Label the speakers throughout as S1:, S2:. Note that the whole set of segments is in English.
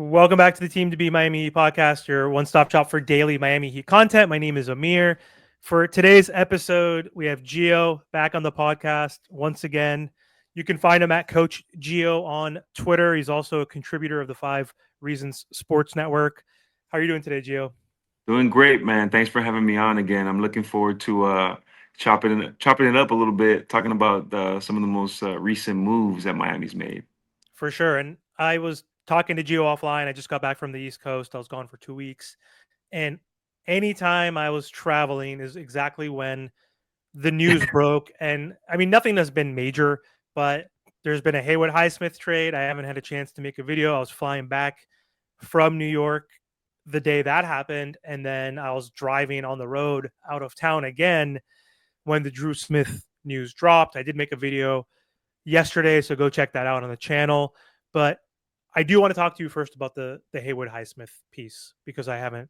S1: Welcome back to the Team to Be Miami Heat podcast, your one-stop shop for daily Miami Heat content. My name is Amir. For today's episode, we have Gio back on the podcast once again. You can find him at Coach Gio on Twitter. He's also a contributor of the 5 Reasons Sports Network. How are you doing today, Gio?
S2: Doing great, man. Thanks for having me on again. I'm looking forward to chopping it up a little bit, talking about some of the most recent moves that Miami's made.
S1: For sure. And I was talking to Gio offline. I just got back from the East Coast. I was gone for 2 weeks. And anytime I was traveling is exactly when the news broke. And I mean, nothing has been major, but there's been a Haywood Highsmith trade. I haven't had a chance to make a video. I was flying back from New York the day that happened. And then I was driving on the road out of town again when the Dru Smith news dropped. I did make a video yesterday, so go check that out on the channel. But I do want to talk to you first about the Haywood Highsmith piece because I haven't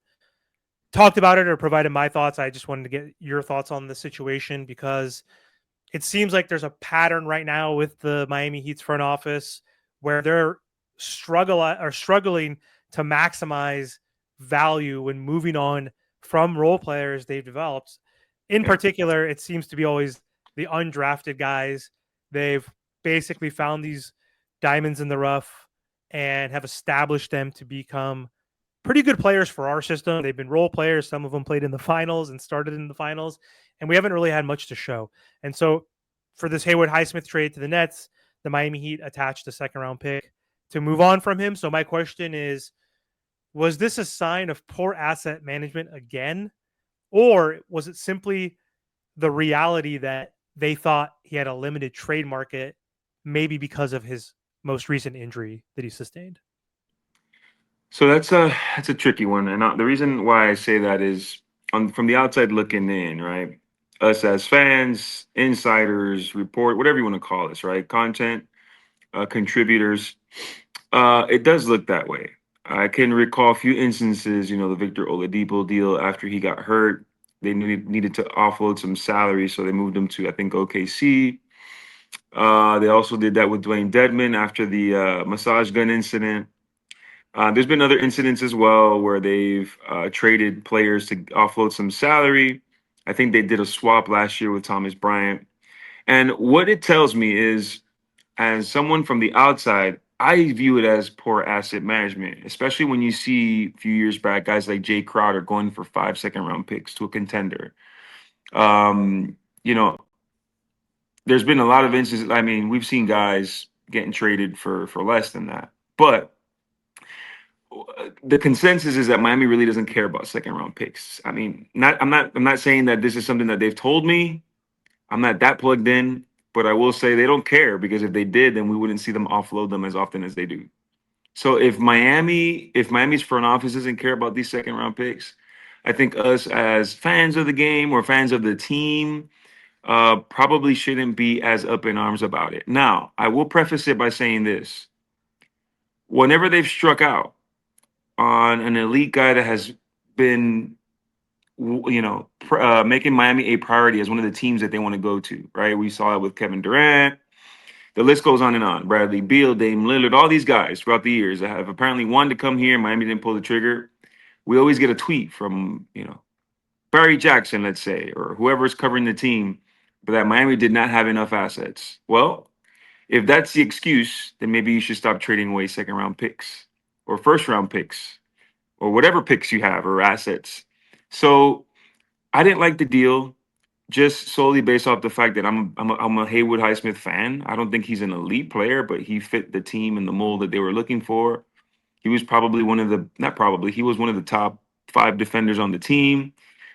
S1: talked about it or provided my thoughts. I just wanted to get your thoughts on the situation because it seems like there's a pattern right now with the Miami Heat's front office where they're struggling to maximize value when moving on from role players they've developed. In
S2: Yeah.
S1: particular, it seems to be always the undrafted guys. They've basically found these diamonds in the rough and have established them to become pretty good players for our system. They've been role players. Some of them played in the finals and started in the finals, and we haven't really had much to show. And so, for this Haywood Highsmith trade to the Nets, the Miami Heat attached a second round pick to move on from him. So, my question is, was this a sign of poor asset management again, or was it simply the reality that they thought he had a limited trade market, maybe because of his most recent injury that he sustained?
S2: So that's a tricky one, and the reason why I say that is from the outside looking in, right? Us as fans, insiders, report, whatever you want to call this, right? Content contributors. It does look that way. I can recall a few instances, the Victor Oladipo deal after he got hurt. They needed to offload some salary, so they moved him to, I think, OKC. They also did that with Dwayne Dedman after the massage gun incident. There's been other incidents as well where they've traded players to offload some salary. I think they did a swap last year with Thomas Bryant. And what it tells me is, as someone from the outside, I view it as poor asset management, especially when you see a few years back guys like Jay Crowder going for 5 second round picks to a contender. Um, you know, there's been a lot of instances. I mean, we've seen guys getting traded for less than that. But the consensus is that Miami really doesn't care about second round picks. I mean, I'm not saying that this is something that they've told me. I'm not that plugged in, but I will say they don't care because if they did, then we wouldn't see them offload them as often as they do. So if Miami's front office doesn't care about these second round picks, I think us as fans of the game or fans of the team probably shouldn't be as up in arms about it. Now, I will preface it by saying this: whenever they've struck out on an elite guy that has been making Miami a priority as one of the teams that they want to go to, right? We saw it with Kevin Durant. The list goes on and on. Bradley Beal, Dame Lillard, all these guys throughout the years that have apparently wanted to come here. Miami didn't pull the trigger. We always get a tweet from, Barry Jackson, let's say, or whoever's covering the team, but that Miami did not have enough assets. Well, if that's the excuse, then maybe you should stop trading away second round picks or first round picks or whatever picks you have or assets. So I didn't like the deal just solely based off the fact that I'm a Haywood Highsmith fan. I don't think he's an elite player, but he fit the team and the mold that they were looking for. He was probably one of the not probably he was one of the top 5 defenders on the team.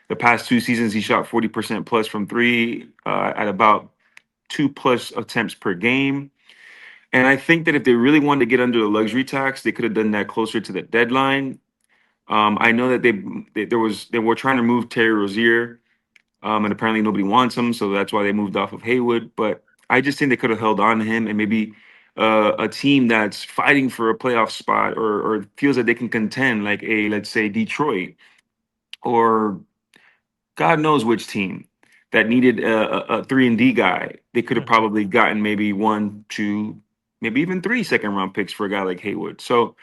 S2: The past 2 seasons, he shot 40% plus from three at about 2+ attempts per game. And I think that if they really wanted to get under the luxury tax, they could have done that closer to the deadline. I know that they were trying to move Terry Rozier, and apparently nobody wants him, so that's why they moved off of Haywood. But I just think they could have held on to him, and maybe a team that's fighting for a playoff spot or feels that they can contend, like let's say Detroit or God knows which team that needed a 3 and D guy. They could have
S1: Mhm.
S2: probably gotten maybe one, two, maybe even 3 second round picks for a guy like Haywood. So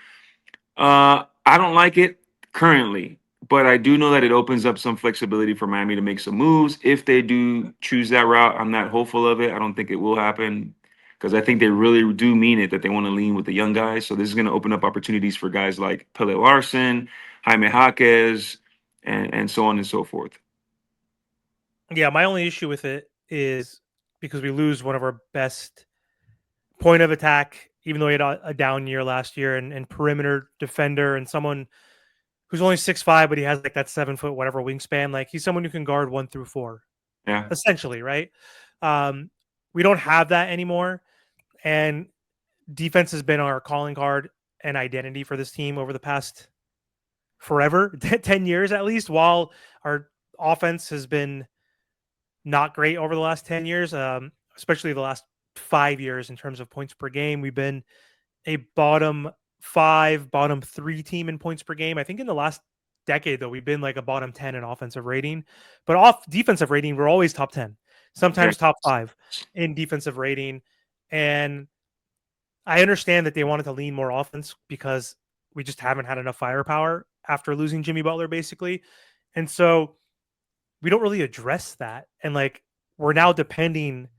S2: I don't like it currently, but I do know that it opens up some flexibility for Miami to make some moves. If they do choose that route, I'm not hopeful of it. I don't think it will happen because I think they really do mean it that they want to lean with the young guys. So this is going to open up opportunities for guys like Pele Larson, Jaime Jaquez, and so on and so forth.
S1: Yeah, my only issue with it is because we lose one of our best point of attack, even though he had a down year last year, and perimeter defender and someone who's only 6'5", but he has like that 7 foot whatever wingspan. Like he's someone who can guard 1 through 4,
S2: Yeah.
S1: essentially, right? Um, we don't have that anymore, and defense has been our calling card and identity for this team over the past forever, 10 years at least. While our offense has been not great over the last 10 years, especially the last 5 years in terms of points per game. We've been a bottom 5, bottom 3 team in points per game. I think in the last decade, though, we've been like a bottom 10 in offensive rating, but off defensive rating, we're always top 10,
S2: Yeah.
S1: sometimes top 5 in defensive rating. And I understand that they wanted to lean more offense because we just haven't had enough firepower after losing Jimmy Butler, basically. And so we don't really address that. And like, we're now depending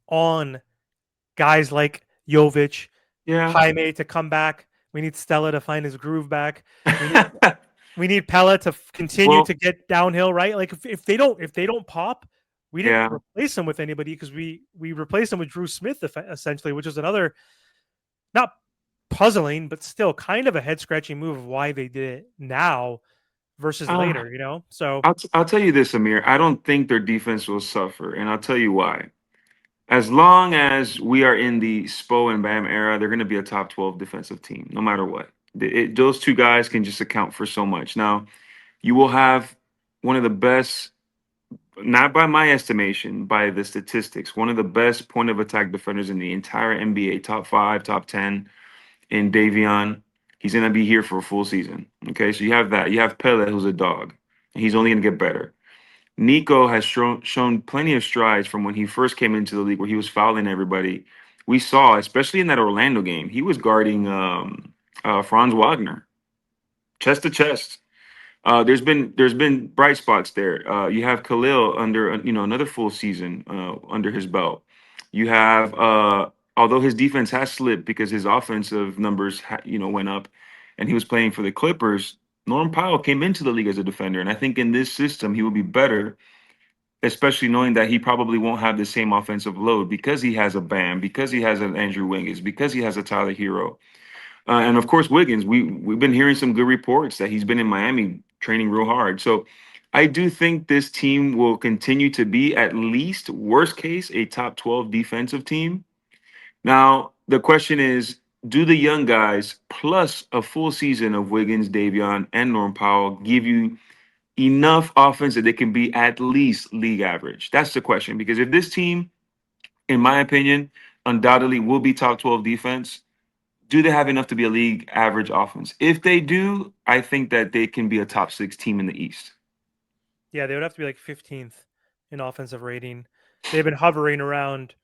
S1: on guys like Jovic,
S2: Yeah.
S1: Jaime to come back. We need Stella to find his groove back. We need we need Pella to continue
S2: Well,
S1: to get downhill, right? Like if they don't pop, we didn't
S2: yeah.
S1: replace them with anybody because we replaced them with Dru Smith essentially, which is another not puzzling, but still kind of a head scratching move of why they did it now versus
S2: Uh,
S1: later, So
S2: I'll tell you this, Amir. I don't think their defense will suffer, and I'll tell you why. As long as we are in the Spo and Bam era, they're going to be a top 12 defensive team, no matter what. Those two guys can just account for so much. Now, you will have one of the best, not by my estimation, by the statistics, one of the best point of attack defenders in the entire NBA, top 5, top 10 in Davion. He's going to be here for a full season. Okay, so you have that. You have Pele, who's a dog, and he's only going to get better. Nico has shown plenty of strides from when he first came into the league, where he was fouling everybody. We saw, especially in that Orlando game, he was guarding Franz Wagner chest to chest. There's been bright spots there. You have Khalil under another full season under his belt. You have although his defense has slipped because his offensive numbers went up, and he was playing for the Clippers. Norm Powell came into the league as a defender, and I think in this system he will be better, especially knowing that he probably won't have the same offensive load because he has a Bam, because he has an Andrew Wiggins, because he has a Tyler Hero, and of course Wiggins. We've been hearing some good reports that he's been in Miami training real hard. So I do think this team will continue to be, at least worst case, a top 12 defensive team. Now the question is, do the young guys plus a full season of Wiggins, Davion, and Norm Powell give you enough offense that they can be at least league average? That's the question. Because if this team, in my opinion, undoubtedly will be top 12 defense, do they have enough to be a league average offense? If they do, I think that they can be a top 6 team in the East.
S1: yeah, they would have to be like 15th in offensive rating. They've been hovering around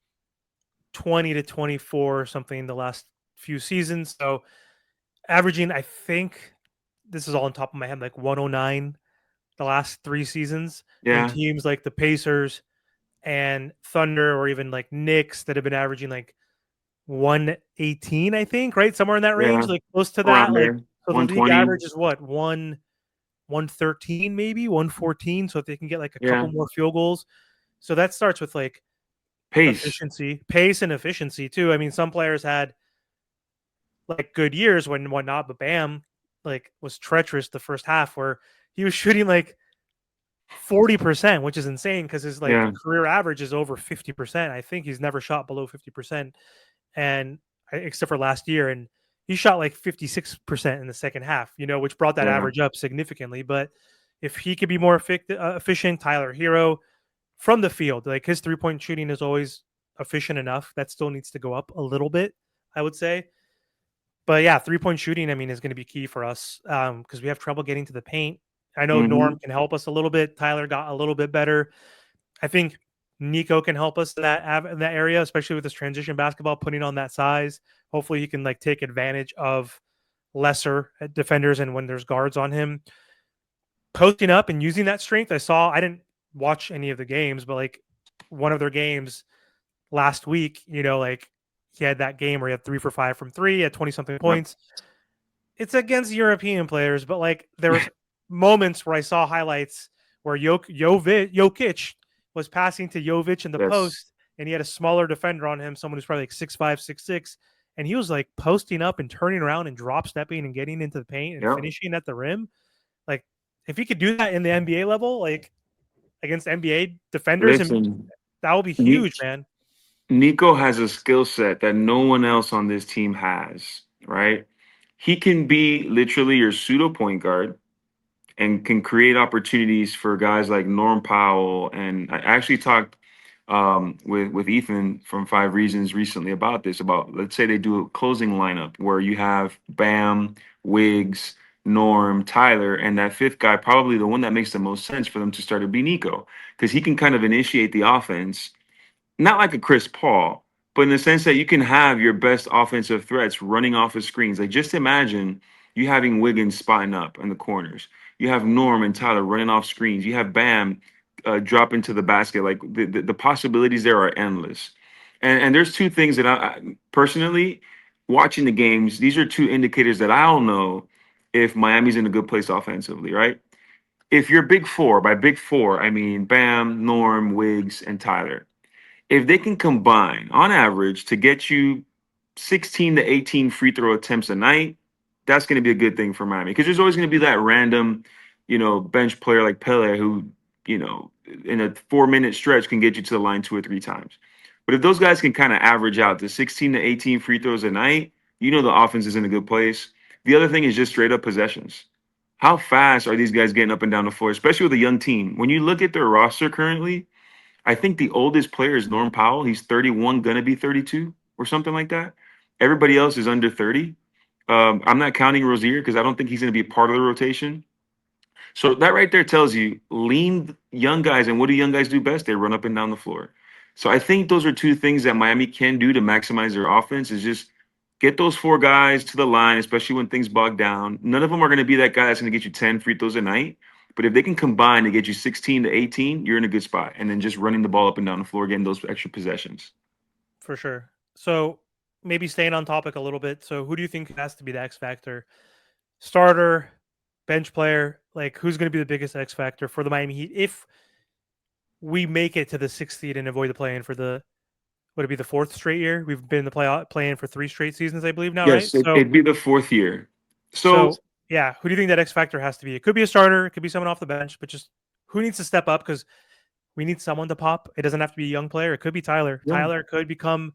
S1: 20 to 24 or something the last few seasons. So averaging, I think this is all on top of my head, like 109 the last 3 seasons. And
S2: Yeah,
S1: teams like the Pacers and Thunder or even like Knicks that have been averaging like 118, I think, right? Somewhere in that range,
S2: yeah,
S1: like close to that.
S2: around
S1: Like,
S2: there,
S1: so the league
S2: 120.
S1: average is what? 113, maybe 114. So if they can get like a couple
S2: Yeah,
S1: more field goals. So that starts with like
S2: pace.
S1: efficiency, pace and efficiency too. I mean, some players had like good years when whatnot, but Bam like was treacherous the first half where he was shooting like 40%, which is insane because his like
S2: Yeah,
S1: career average is over 50%. I think he's never shot below 50%, and except for last year, and he shot like 56% in the second half, which brought that
S2: yeah,
S1: average up significantly. But if he could be more efficient, Tyler Hero from the field, like his 3-point shooting is always efficient enough. That still needs to go up a little bit, I would say. But yeah, 3-point shooting, I mean, is going to be key for us because we have trouble getting to the paint. I know
S2: hmm,
S1: Norm can help us a little bit. Tyler got a little bit better. I think Nico can help us in that area, especially with this transition basketball, putting on that size. Hopefully, he can like take advantage of lesser defenders and when there's guards on him, posting up and using that strength. I didn't watch any of the games, but like one of their games last week, like he had that game where he had 3 for 5 from three at 20 something
S2: Yep.
S1: points. It's against European players, but like there was moments where I saw highlights where Jokic was passing to Jovic in the
S2: Yes.
S1: post, and he had a smaller defender on him, someone who's probably like 6'5", 6'6", and he was like posting up and turning around and drop stepping and getting into the paint and
S2: Yep.
S1: finishing at the rim. Like if he could do that in the NBA level, like against NBA defenders, and
S2: Listen,
S1: that would be
S2: Ni-
S1: huge, man.
S2: Nico has a skill set that no one else on this team has, right? He can be literally your pseudo point guard and can create opportunities for guys like Norm Powell. And I actually talked with Ethan from Five Reasons recently about this. About, let's say they do a closing lineup where you have Bam, Wiggs, Norm, Tyler, and that fifth guy, probably the one that makes the most sense for them to start, to be Nico, because he can kind of initiate the offense, not like a Chris Paul, but in the sense that you can have your best offensive threats running off of screens. Like, just imagine you having Wiggins spotting up in the corners. You have Norm and Tyler running off screens. You have Bam drop into the basket. Like, the possibilities there are endless. And there's two things that I personally, watching the games, these are two indicators that I'll know if Miami's in a good place offensively, right? If you're big four, by big four, I mean Bam, Norm, Wiggs, and Tyler, if they can combine on average to get you 16 to 18 free throw attempts a night, that's going to be a good thing for Miami, because there's always going to be that random, bench player like Pele who, in a 4 minute stretch can get you to the line 2 or 3 times. But if those guys can kind of average out to 16 to 18 free throws a night, the offense is in a good place. The other thing is just straight up possessions. How fast are these guys getting up and down the floor, especially with a young team? When you look at their roster currently, I think the oldest player is Norm Powell. He's 31, gonna be 32 or something like that. Everybody else is under 30. I'm not counting Rozier because I don't think he's gonna be a part of the rotation. So that right there tells you lean young guys, and what do young guys do best? They run up and down the floor. So I think those are two things that Miami can do to maximize their offense, is just get those four guys to the line, especially when things bog down. None of them are going to be that guy that's going to get you 10 free throws a night. But if they can combine to get you 16 to 18, you're in a good spot. And then just running the ball up and down the floor, getting those extra possessions.
S1: For sure. So maybe staying on topic a little bit. So who do you think has to be the X factor? Starter, bench player, like who's going to be the biggest X factor for the Miami Heat if we make it to the 6th seed and avoid the play-in for the, would it be the 4th straight year? We've been in the play-in for 3 straight seasons, I believe now, right?
S2: Yes, it'd be the fourth year. So
S1: So yeah, who do you think that X factor has to be? It could be a starter, it could be someone off the bench, but just who needs to step up, because we need someone to pop. It doesn't have to be a young player. It could be Tyler.
S2: yeah,
S1: Tyler could become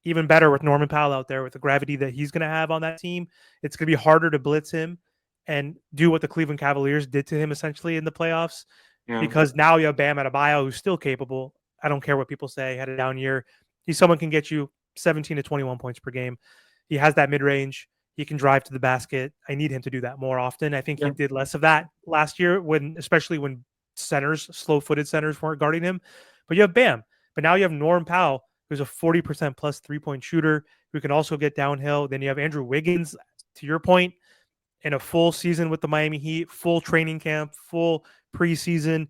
S1: even better with Norman Powell out there with the gravity that he's going to have on that team. It's going to be harder to blitz him and do what the Cleveland Cavaliers did to him essentially in the playoffs,
S2: yeah,
S1: because now you have Bam Adebayo, who's still capable. I don't care what people say. Had a down year. He's someone can get you 17 to 21 points per game. He has that mid range. He can drive to the basket. I need him to do that more often. I think he
S2: yeah,
S1: did less of that last year, especially when slow-footed centers weren't guarding him. But you have Bam. But now you have Norm Powell, who's a 40% plus 3-point shooter who can also get downhill. Then you have Andrew Wiggins, to your point, in a full season with the Miami Heat, full training camp, full preseason,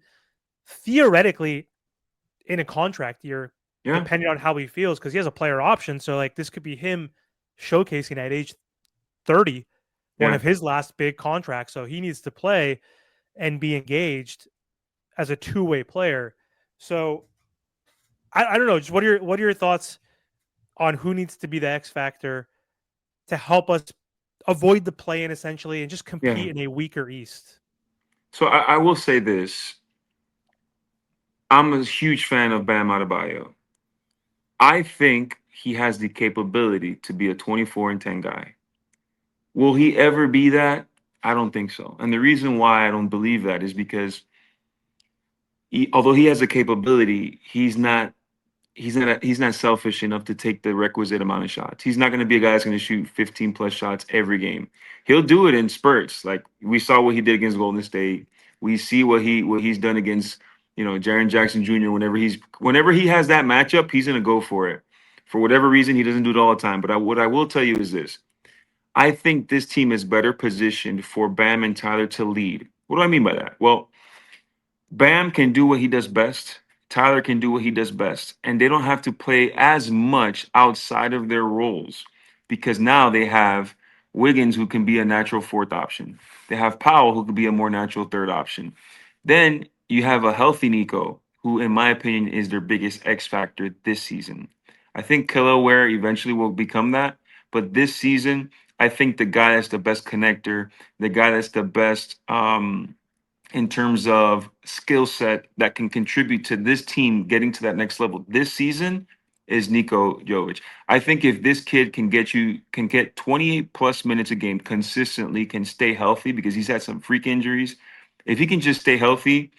S1: theoretically in a contract year,
S2: yeah,
S1: depending on how he feels, because he has a player option. So like this could be him showcasing at age 30, one
S2: yeah,
S1: of his last big contracts. So he needs to play and be engaged as a two-way player. So I don't know. Just what are your thoughts on who needs to be the X factor to help us avoid the play-in essentially and just
S2: yeah.
S1: compete in a weaker East?
S2: So I will say this. I'm a huge fan of Bam Adebayo. I think he has the capability to be a 24 and 10 guy. Will he ever be that? I don't think so. And the reason why I don't believe that is because although he has a capability, he's not selfish enough to take the requisite amount of shots. He's not going to be a guy that's going to shoot 15 plus shots every game. He'll do it in spurts. Like we saw what he did against Golden State. We see what he's done against, Jaren Jackson Jr. Whenever he has that matchup, he's going to go for it. For whatever reason, he doesn't do it all the time. But what I will tell you is this: I think this team is better positioned for Bam and Tyler to lead. What do I mean by that? Well, Bam can do what he does best. Tyler can do what he does best. And they don't have to play as much outside of their roles because now they have Wiggins, who can be a natural fourth option. They have Powell, who could be a more natural third option. Then you have a healthy Nico, who, in my opinion, is their biggest X factor this season. I think Ware eventually will become that. But this season, I think the guy that's the best connector, the guy that's the best in terms of skill set that can contribute to this team getting to that next level this season is Nico Jovic. I think if this kid can get 28 plus minutes a game consistently, can stay healthy because he's had some freak injuries. If he can just stay healthy,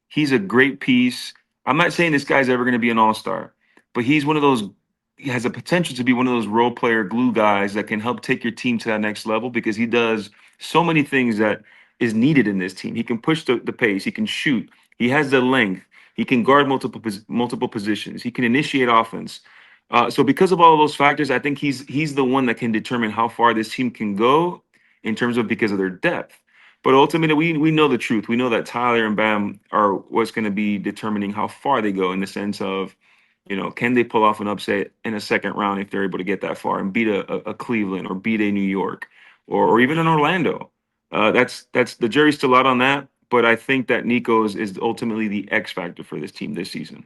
S2: he's a great piece. I'm not saying this guy's ever going to be an all-star, but he's one of those he has a potential to be one of those role player glue guys that can help take your team to that next level because he does so many things that is needed in this team. He can push the pace, he can shoot, he has the length, he can guard multiple positions, he can initiate offense. So because of all of those factors, I think he's the one that can determine how far this team can go in terms of because of their depth. But ultimately, we know the truth. We know that Tyler and Bam are what's going to be determining how far they go in the sense of, can they pull off an upset in a second round if they're able to get that far and beat a Cleveland or beat a New York or even an Orlando. That's the jury's still out on that. But I think that Nico is ultimately the X factor for this team this season.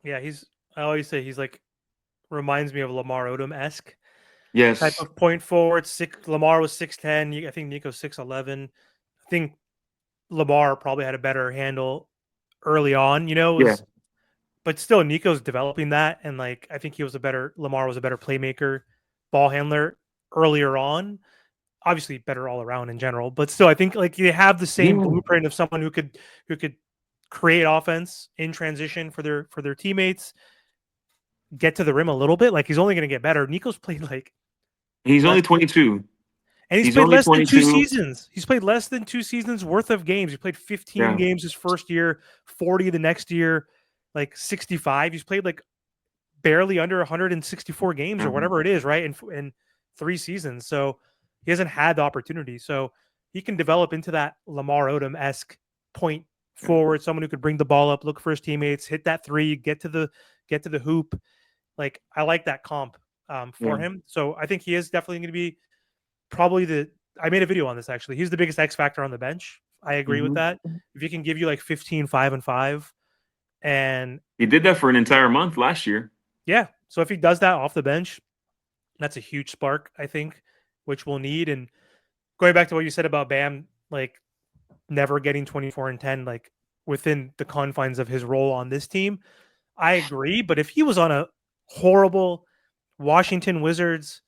S1: Yeah, I always say he's like reminds me of Lamar Odom-esque type
S2: Yes.
S1: of point forward. Lamar was 6'10. I think Nico's 6'11. I think Lamar probably had a better handle early on,
S2: Yeah.
S1: but still Nico's developing that. And like, I think Lamar was a better playmaker, ball handler earlier on. Obviously better all around in general, but still, I think like they have the same
S2: Yeah.
S1: blueprint of someone who could create offense in transition for their teammates, get to the rim a little bit. Like he's only going to get better. Nico's played like
S2: He's
S1: less
S2: only 22.
S1: And he's
S2: He's
S1: played
S2: only
S1: less than 2
S2: 22.
S1: seasons. He's played less than 2 seasons worth of games. He played 15
S2: Yeah.
S1: games his first year, 40 the next year, like 65. He's played like barely under 164 games or
S2: Mhm.
S1: whatever it is, right? In 3 seasons. So he hasn't had the opportunity. So he can develop into that Lamar Odom-esque point
S2: Yeah.
S1: forward, someone who could bring the ball up, look for his teammates, hit that three, get to the hoop. Like I like that comp for
S2: Yeah.
S1: him. So I think he is definitely going to be probably I made a video on this actually. He's the biggest X factor on the bench. I agree with
S2: Mhm.
S1: that. If he can give you like 15, 5, and 5, and
S2: He did that for an entire month last year.
S1: yeah, so if he does that off the bench, that's a huge spark, I think, which we'll need. And going back to what you said about Bam, like never getting 24 and 10, like within the confines of his role on this team, I agree. But if he was on a horrible Washington Wizards,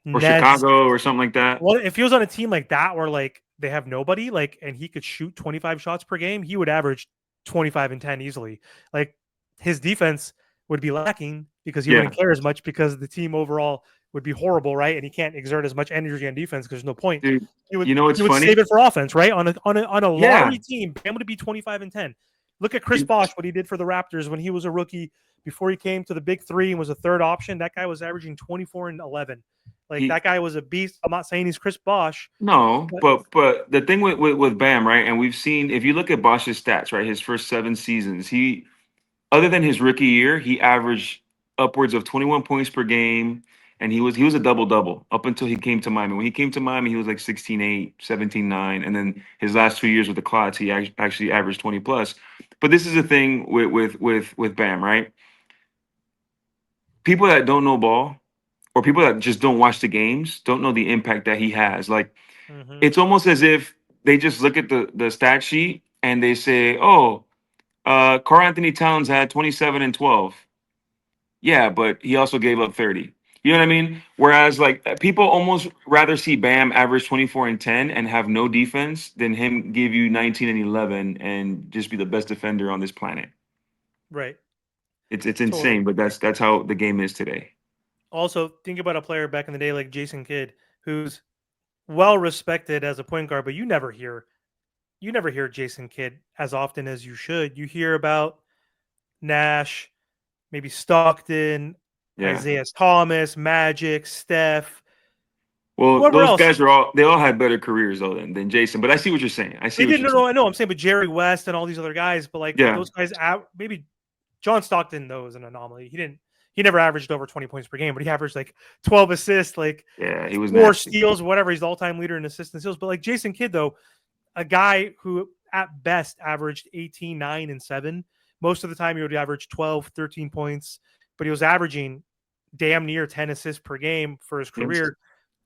S2: Or
S1: Nets,
S2: Chicago or something like that.
S1: well, if he was on a team like that where like they have nobody, like, and he could shoot 25 shots per game, he would average 25 and 10 easily. Like his defense would be lacking because he
S2: Yeah.
S1: wouldn't care as much because the team overall would be horrible, right? And he can't exert as much energy on defense because there's no point.
S2: Dude,
S1: He would
S2: you know what's
S1: he would
S2: funny?
S1: save it for offense, right? On a
S2: Yeah.
S1: lottery team, Bam would be 25 and 10. Look at Chris Bosh, what he did for the Raptors when he was a rookie before he came to the big three and was a third option. That guy was averaging 24 and 11. Like
S2: He
S1: that guy was a beast. I'm not saying he's Chris Bosh,
S2: No,
S1: but
S2: but the thing with Bam, right? And we've seen if you look at Bosch's stats, right, his first 7 seasons, he other than his rookie year, he averaged upwards of 21 points per game, and he was a double double up until he came to Miami. When he came to Miami, he was like 16-8, 17-9, and then his last 2 years with the Clots, he actually averaged 20 plus. But this is the thing with Bam, right? People that don't know ball or people that just don't watch the games don't know the impact that he has. Like
S1: mm-hmm,
S2: it's almost as if they just look at the stat sheet and they say, "Oh, Karl Anthony Towns had 27 and 12." Yeah, but he also gave up 30. You know what I mean? Whereas like people almost rather see Bam average 24 and 10 and have no defense than him give you 19 and 11 and just be the best defender on this planet.
S1: right,
S2: It's
S1: totally.
S2: insane, but that's how the game is today.
S1: Also, think about a player back in the day like Jason Kidd, who's well respected as a point guard, but you never hear Jason Kidd as often as you should. You hear about Nash, maybe Stockton,
S2: Yeah.
S1: Isaiah Thomas, Magic, Steph.
S2: Well,
S1: Whoever
S2: those
S1: else.
S2: guys they all had better careers though than Jason. But I see what you're saying. I see
S1: They
S2: what
S1: didn't
S2: you're saying.
S1: know. I know. I'm saying, but Jerry West and all these other guys, but like
S2: Yeah,
S1: those guys, maybe John Stockton though is an anomaly. He never averaged over 20 points per game, but he averaged like 12 assists, like
S2: yeah, he was
S1: four
S2: nasty.
S1: steals, whatever. He's the all-time leader in assists and steals. But like Jason Kidd though, a guy who at best averaged 18, 9, and 7. Most of the time he would average 12, 13 points, but he was averaging damn near 10 assists per game for his
S2: Yes.
S1: career.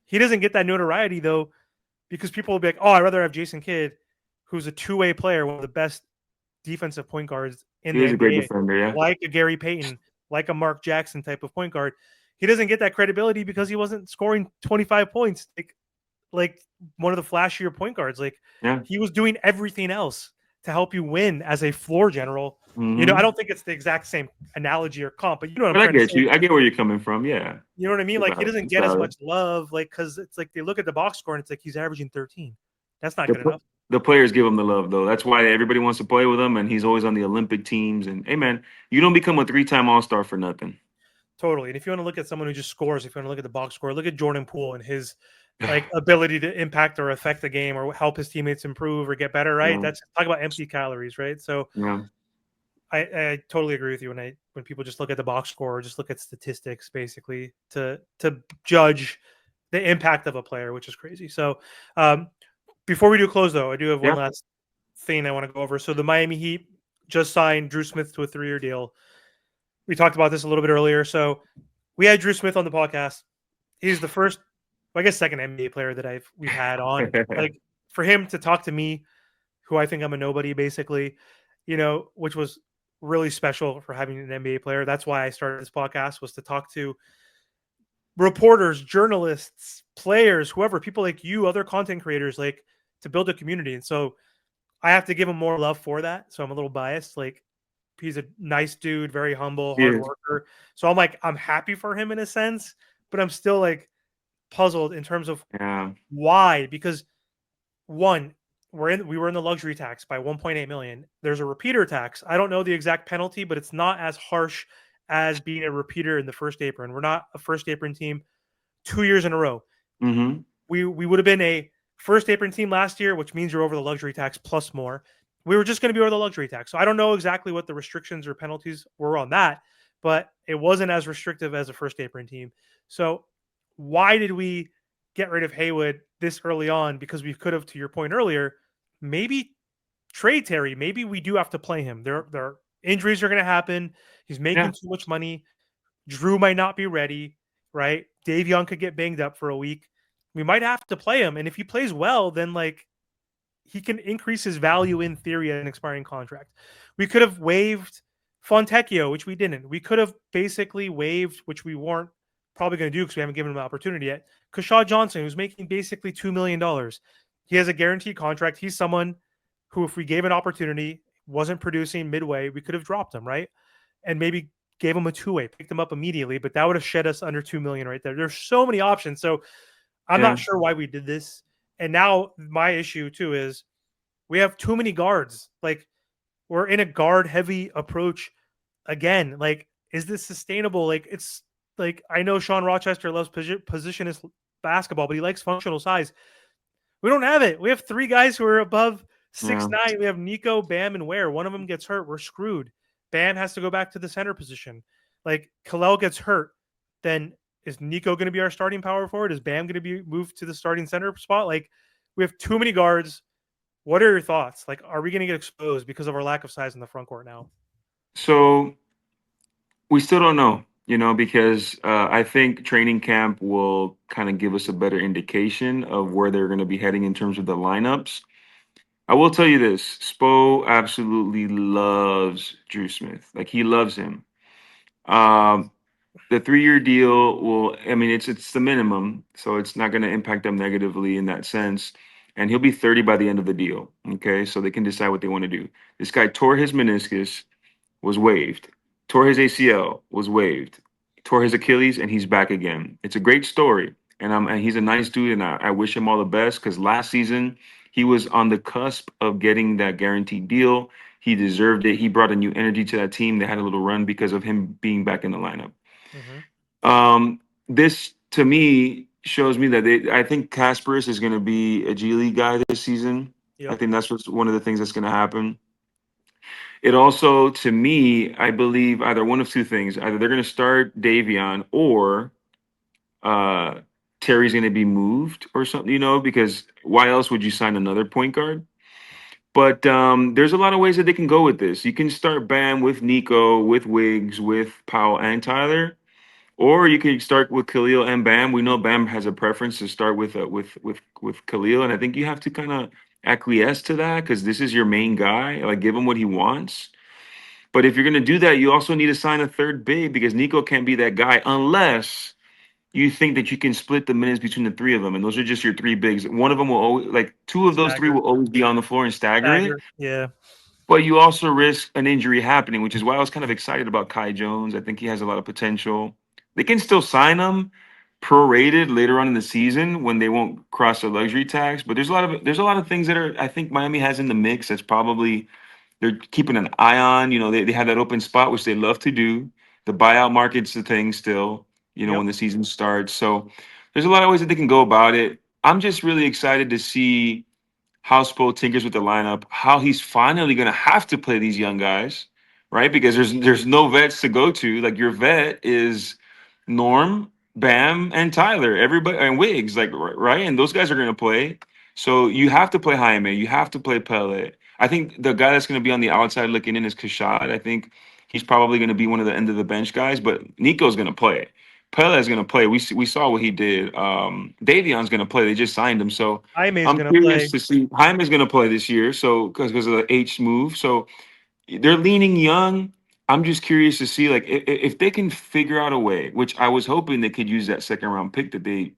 S1: He doesn't get that notoriety though, because people will be like, oh, I'd rather have Jason Kidd, who's a two-way player, one of the best defensive point guards in
S2: He
S1: the
S2: was a great
S1: NBA,
S2: defender. Yeah.
S1: like a Gary Payton, like a Mark Jackson type of point guard. He doesn't get that credibility because he wasn't scoring 25 points like one of the flashier point guards. Like
S2: Yeah.
S1: he was doing everything else to help you win as a floor general. I
S2: Mm-hmm.
S1: don't think it's the exact same analogy or comp, but you know what I'm
S2: But I
S1: trying to
S2: get
S1: say.
S2: you. I get where you're coming from. Yeah.
S1: You know what I mean? Like he doesn't
S2: It's
S1: get as
S2: valid.
S1: much love, like because it's like they look at the box score and it's like he's averaging 13. That's not
S2: The,
S1: good enough.
S2: the players give him the love though. That's why everybody wants to play with him, and he's always on the Olympic teams. And hey, man, you don't become a 3-time All-Star for nothing.
S1: Totally. And if you want to look at someone who just scores, if you want to look at the box score, look at Jordan Poole and his like ability to impact or affect the game or help his teammates improve or get better, right?
S2: Yeah.
S1: That's talk about empty calories, right? So
S2: Yeah.
S1: I totally agree with you when people just look at the box score or just look at statistics basically to judge the impact of a player, which is crazy. So before we do close though, I do have one
S2: Yeah.
S1: last thing I want to go over. So the Miami Heat just signed Dru Smith to a 3-year deal. We talked about this a little bit earlier. So we had Dru Smith on the podcast. He's the first, well, I guess, second NBA player that we've had on. Like for him to talk to me, who I think I'm a nobody, basically, which was really special for having an NBA player. That's why I started this podcast, was to talk to reporters, journalists, players, whoever, people like you, other content creators, like to build a community. And so I have to give him more love for that. So I'm a little biased. Like he's a nice dude, very humble, hard
S2: Yes.
S1: worker. So I'm happy for him in a sense, but I'm still like puzzled in terms of
S2: Yeah.
S1: why. Because one, we were in the luxury tax by 1.8 million. There's a repeater tax. I don't know the exact penalty, but it's not as harsh as being a repeater in the first apron. We're not a first apron team 2 years in a row.
S2: Mm-hmm.
S1: We would have been a first apron team last year, which means you're over the luxury tax plus more. We were just going to be over the luxury tax. So I don't know exactly what the restrictions or penalties were on that, but it wasn't as restrictive as a first apron team. So why did we get rid of Haywood this early on? Because we could have, to your point earlier, maybe trade Terry. Maybe we do have to play him. There injuries are going to happen. He's making
S2: Yeah.
S1: too much money. Drew might not be ready, right? Dave Young could get banged up for a week. We might have to play him. And if he plays well, then like he can increase his value in theory at an expiring contract. We could have waived Fontecchio, which we didn't. We could have basically waived, which we weren't probably going to do because we haven't given him an opportunity yet. Kashaw Johnson, who's making basically $2 million. He has a guaranteed contract. He's someone who, if we gave an opportunity, wasn't producing midway, we could have dropped him, right? And maybe gave him a two-way, picked him up immediately, but that would have shed us under 2 million right there. There's so many options. So I'm
S2: Yeah.
S1: not sure why we did this. And now my issue too is we have too many guards. Like we're in a guard heavy approach again. Like, is this sustainable? Like it's like, I know Sean Rochester loves positionless basketball, but he likes functional size. We don't have it. We have 3 guys who are above 6'9".
S2: Yeah.
S1: We have Nico, Bam, and Ware. One of them gets hurt. We're screwed. Bam has to go back to the center position. Like Kalel gets hurt, then is Nico going to be our starting power forward? Is Bam going to be moved to the starting center spot? Like we have too many guards. What are your thoughts? Like, are we going to get exposed because of our lack of size in the front court now?
S2: So we still don't know, because I think training camp will kind of give us a better indication of where they're going to be heading in terms of the lineups. I will tell you this: Spo absolutely loves Dru Smith. Like he loves him. Um, the 3-year deal will, I mean, it's the minimum, so it's not going to impact them negatively in that sense. And he'll be 30 by the end of the deal. Okay, so they can decide what they want to do. This guy tore his meniscus, was waived, tore his ACL, was waived, tore his Achilles, and he's back again. It's a great story, and he's a nice dude, and I wish him all the best because last season he was on the cusp of getting that guaranteed deal. He deserved it. He brought a new energy to that team. They had a little run because of him being back in the lineup.
S1: Mm-hmm.
S2: This to me shows me that I think Kasparis is going to be a G League guy this season. I
S1: Yep.
S2: think that's what's one of the things that's going to happen. It also, to me, I believe either one of two things: either they're going to start Davion, or uh, Terry's going to be moved or something. Because why else would you sign another point guard? But there's a lot of ways that they can go with this. You can start Bam with Nico, with Wiggs, with Powell and Tyler, or you can start with Khalil and Bam. We know Bam has a preference to start with Khalil, and I think you have to kind of acquiesce to that because this is your main guy. Like, give him what he wants. But if you're going to do that, you also need to sign a third big because Nico can't be that guy unless you think that you can split the minutes between the three of them, and those are just your three bigs. One of them will always, like, two of those three
S1: Stagger.
S2: will always be on the floor and stagger it.
S1: Stagger. Yeah.
S2: But you also risk an injury happening, which is why I was kind of excited about Kai Jones. I think he has a lot of potential. They can still sign him prorated later on in the season when they won't cross the luxury tax. But there's a lot of things that are, I think, Miami has in the mix that's probably they're keeping an eye on. They have that open spot, which they love to do. The buyout market's the thing still, when
S1: Yep.
S2: the season starts. So there's a lot of ways that they can go about it. I'm just really excited to see how Spo tinkers with the lineup, how he's finally going to have to play these young guys, right? Because there's no vets to go to. Like, your vet is Norm, Bam, and Tyler, everybody, and Wiggs, like, right, and those guys are going to play. So you have to play Jaime, you have to play Pellet. I think the guy that's going to be on the outside looking in is Kashad. I think he's probably going to be one of the end of the bench guys, but Nico's going to play. Pelet's going to play. We saw what he did. Davion's going to play. They just signed him, so
S1: Jaime's
S2: I'm
S1: gonna
S2: curious
S1: play.
S2: to see. Jaime's going to play this year, so because of the H move. So they're leaning young. I'm just curious to see, like, if they can figure out a way, which I was hoping they could use that second round pick that they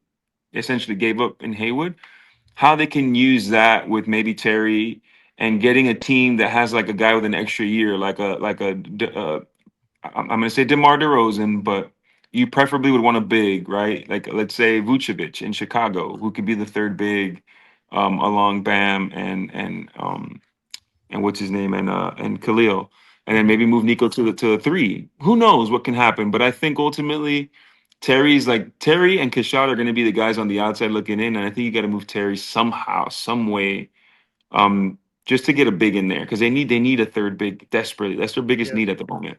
S2: essentially gave up in Haywood, how they can use that with maybe Terry and getting a team that has like a guy with an extra year, I'm going to say DeMar DeRozan, but you preferably would want a big, right? Like, let's say Vucevic in Chicago, who could be the third big, along Bam and what's his name, and Khalil, and then
S1: Mhm.
S2: maybe move Nico to the three. Who knows what can happen? But I think ultimately Terry and Kashad are going to be the guys on the outside looking in, and I think you got to move Terry somehow, some way, just to get a big in there because they need a third big desperately. That's their biggest
S1: Yeah.
S2: need at the moment.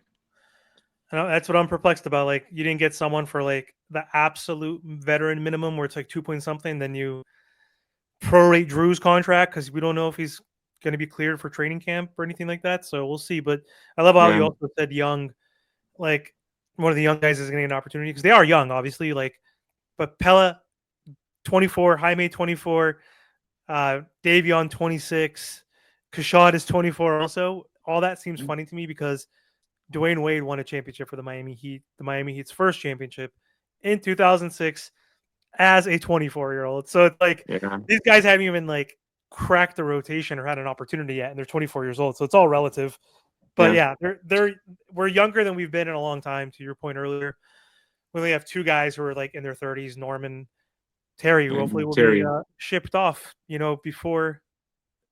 S1: I know, that's what I'm perplexed about. Like, you didn't get someone for like the absolute veteran minimum where it's like 2 point something, then you prorate Dru's contract because we don't know if he's going to be cleared for training camp or anything like that. So we'll see. But I love how
S2: Yeah,
S1: you also said young, like one of the young guys is getting an opportunity because they are young, obviously. Like, but Pella 24, Jaime 24, Davion 26, Kashad is 24. Also, all that seems funny to me because Dwayne Wade won a championship for the Miami Heat, the Miami Heat's first championship in 2006 as a 24-year-old. So it's like
S2: yeah,
S1: these guys haven't even like cracked the rotation or had an opportunity yet, and they're 24 years old. So it's all relative. But
S2: yeah.
S1: yeah, they're we're younger than we've been in a long time. To your point earlier, we only have two guys who are like in their 30s, Norman, Terry, who hopefully
S2: And
S1: will be
S2: Terry,
S1: shipped off,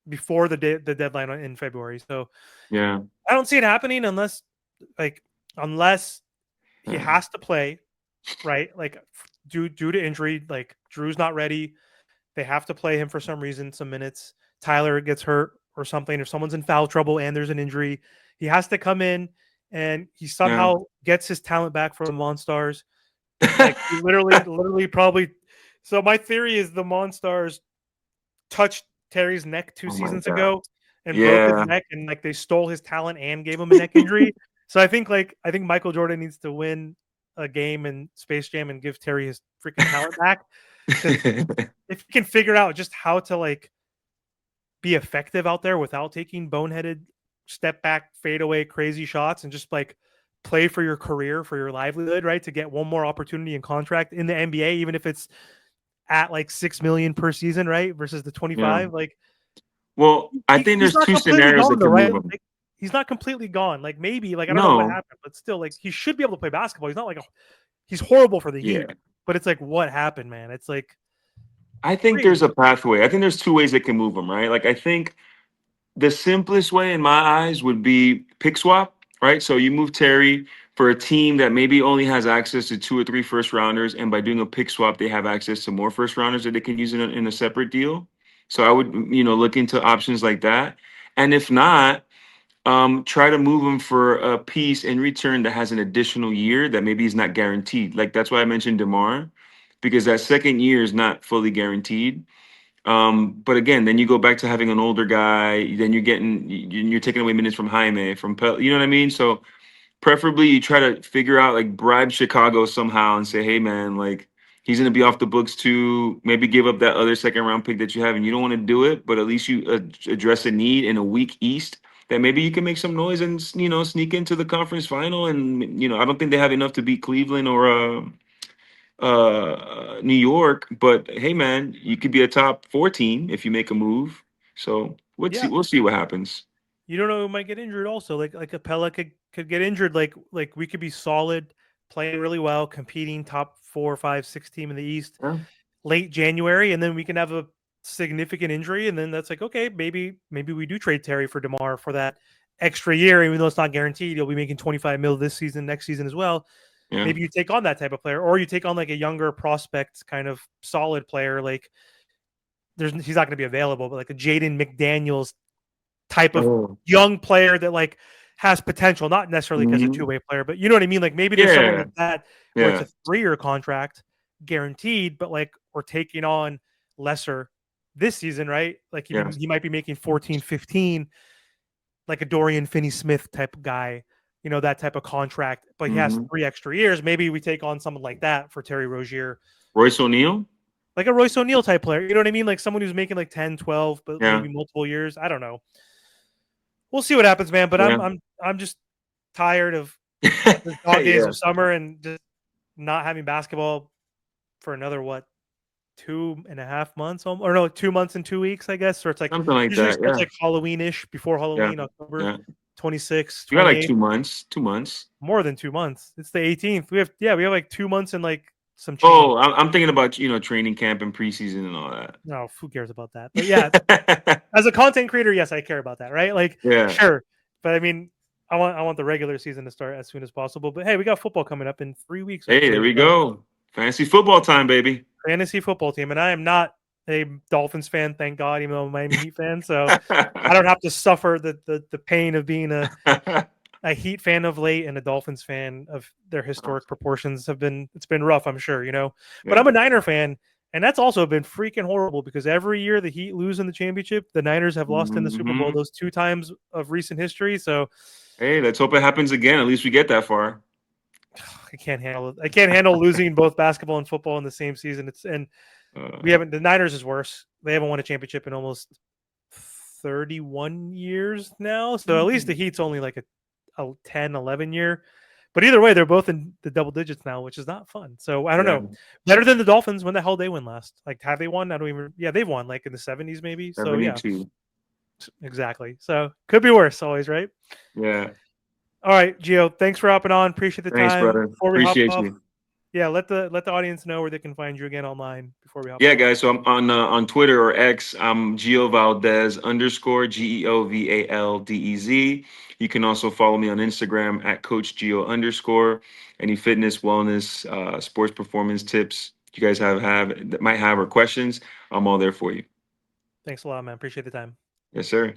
S1: before the deadline in February. So
S2: yeah,
S1: I don't see it happening like unless he
S2: yeah,
S1: has to play, right? Like due to injury, like Dru's not ready. They have to play him for some reason, some minutes. Tyler gets hurt or something, or someone's in foul trouble and there's an injury. He has to come in and he
S2: yeah.
S1: somehow gets his talent back from the Monstars. Like he literally probably. So my theory is the Monstars touched Terry's neck two
S2: Oh my
S1: seasons
S2: God.
S1: ago and broke his
S2: Yeah.
S1: neck, and like they stole his talent and gave him a neck injury. So I think Michael Jordan needs to win a game in Space Jam and give Terry his freaking talent back, because if you can figure out just how to like be effective out there without taking boneheaded step back fadeaway crazy shots and just like play for your career, for your livelihood, right, to get one more opportunity and contract in the NBA, even if it's at like 6 million per season, right, versus the
S2: Yeah.
S1: 25. Like
S2: Well, I think
S1: he's
S2: there's
S1: not
S2: two
S1: completely
S2: scenarios
S1: gone
S2: that
S1: though,
S2: can
S1: right?
S2: move him.
S1: Like he's not completely gone. Like maybe, like I don't know what
S2: No.
S1: happened, but still, like he should be able to play basketball. He's not like he's horrible for the
S2: Yeah.
S1: Heat, but it's like what happened, man? It's like
S2: I think
S1: crazy.
S2: there's a pathway. I think there's two ways that can move him, right? Like, I think the simplest way in my eyes would be pick swap, right? So you move Terry for a team that maybe only has access to 2 or 3 first rounders, and by doing a pick swap, they have access to more first rounders that they can use in a separate deal. So I would, look into options like that. And if not, try to move him for a piece in return that has an additional year that maybe is not guaranteed. Like that's why I mentioned DeMar, because that second year is not fully guaranteed. But again, then you go back to having an older guy. Then you're taking away minutes from Jaime, from Pel. You know what I mean? So preferably you try to figure out, like, bribe Chicago somehow and say, hey man, like, he's going to be off the books too. Maybe give up that other second round pick that you have, and you don't want to do it, but at least you address a need in a weak East that maybe you can make some noise and sneak into the conference final. And I don't think they have enough to beat Cleveland or New York, but hey man, you could be a top 4 team if you make a move. So
S1: Yeah.
S2: we'll see what happens.
S1: You don't know who might get injured also. Like Capella could get injured. Like we could be solid, playing really well, competing top 4, 5, 6 team in the East
S2: Yeah.
S1: late January, and then we can have a significant injury, and then that's like, okay, maybe we do trade Terry for DeMar for that extra year, even though it's not guaranteed. You'll be making 25 mil this season, next season as well.
S2: Yeah.
S1: Maybe you take on that type of player, or you take on like a younger prospect kind of solid player. Like he's not going to be available, but like a Jaden McDaniels type of
S2: Oh.
S1: young player that like has potential, not necessarily because a
S2: Mhm.
S1: two-way player, but you know what I mean? Like maybe there's someone
S2: Yeah.
S1: like that where it's
S2: Yeah.
S1: a 3-year contract guaranteed, but like we're taking on lesser this season, right? Like
S2: Yes.
S1: he might be making 14, 15, like a Dorian Finney-Smith type of guy, that type of contract, but he has
S2: Mhm.
S1: 3 extra years. Maybe we take on someone like that for Terry Rozier,
S2: Royce O'Neal?
S1: like a Royce O'Neal type player. You know what I mean? Like someone who's making like 10, 12, but
S2: Yeah.
S1: maybe multiple years. I don't know. We'll see what happens, man. But
S2: Yeah.
S1: I'm just tired of the dog days
S2: Yeah.
S1: of summer and just not having basketball for another 2.5 months, or no, 2 months and 2 weeks, I guess. Or it's like
S2: Something like
S1: usually
S2: that.
S1: starts
S2: Yeah.
S1: like Halloween-ish, before
S2: Yeah.
S1: Halloween, October
S2: Yeah.
S1: 26th,
S2: You got like
S1: 28th.
S2: 2 months. 2 months.
S1: More than 2 months. It's the 18th. We have like 2 months and like some change.
S2: Oh, I'm thinking about training camp and preseason and all
S1: No, who cares about that? But yeah,
S2: that.
S1: as a content creator, yes, I care about that, right? Like,
S2: Yeah.
S1: sure, but I mean, I want the regular season to start as soon as possible. But hey, we got football coming up in 3 weeks,
S2: Hey, there
S1: actually.
S2: we
S1: So
S2: go. Fantasy football time, baby.
S1: fantasy football team, and I am not a Dolphins fan, thank God, even though I'm a Miami Heat fan. So I don't have to suffer the pain of being a Heat fan of late and a Dolphins fan of their historic proportions. It's been rough, I'm sure, but
S2: Yeah.
S1: I'm a Niner fan. And that's also been freaking horrible because every year the Heat lose in the championship, the Niners have lost in the Super Bowl
S2: Mhm.
S1: those 2 times of recent history. So
S2: Hey, let's hope it happens again. At least we get that far.
S1: I can't handle it. I can't handle losing both basketball and football in the same season. And we
S2: Uh,
S1: haven't. The Niners is worse. They haven't won a championship in almost 31 years now. So at least the Heat's only like a 10, 11 year. But either way, they're both in the double digits now, which is not fun. So I don't
S2: yeah,
S1: know. Better than the Dolphins. When the hell they win last? Like, have they won? I don't even. Yeah, they've won like in the 70s, maybe. So yeah,
S2: 72.
S1: exactly. So could be worse, always, right?
S2: Yeah.
S1: All right, Gio. Thanks for hopping on. Appreciate the
S2: Thanks,
S1: time.
S2: brother.
S1: Before we hop
S2: Appreciate
S1: off,
S2: you.
S1: yeah, let the audience know where they can find you again online before we hop
S2: Yeah,
S1: off.
S2: guys. So I'm on Twitter or X. I'm Gio Valdez _ GeoValdez. You can also follow me on Instagram at Coach Gio _ Any fitness, wellness, sports performance tips you guys have that might have or questions, I'm all there for you.
S1: Thanks a lot, man. Appreciate the time.
S2: Yes, sir.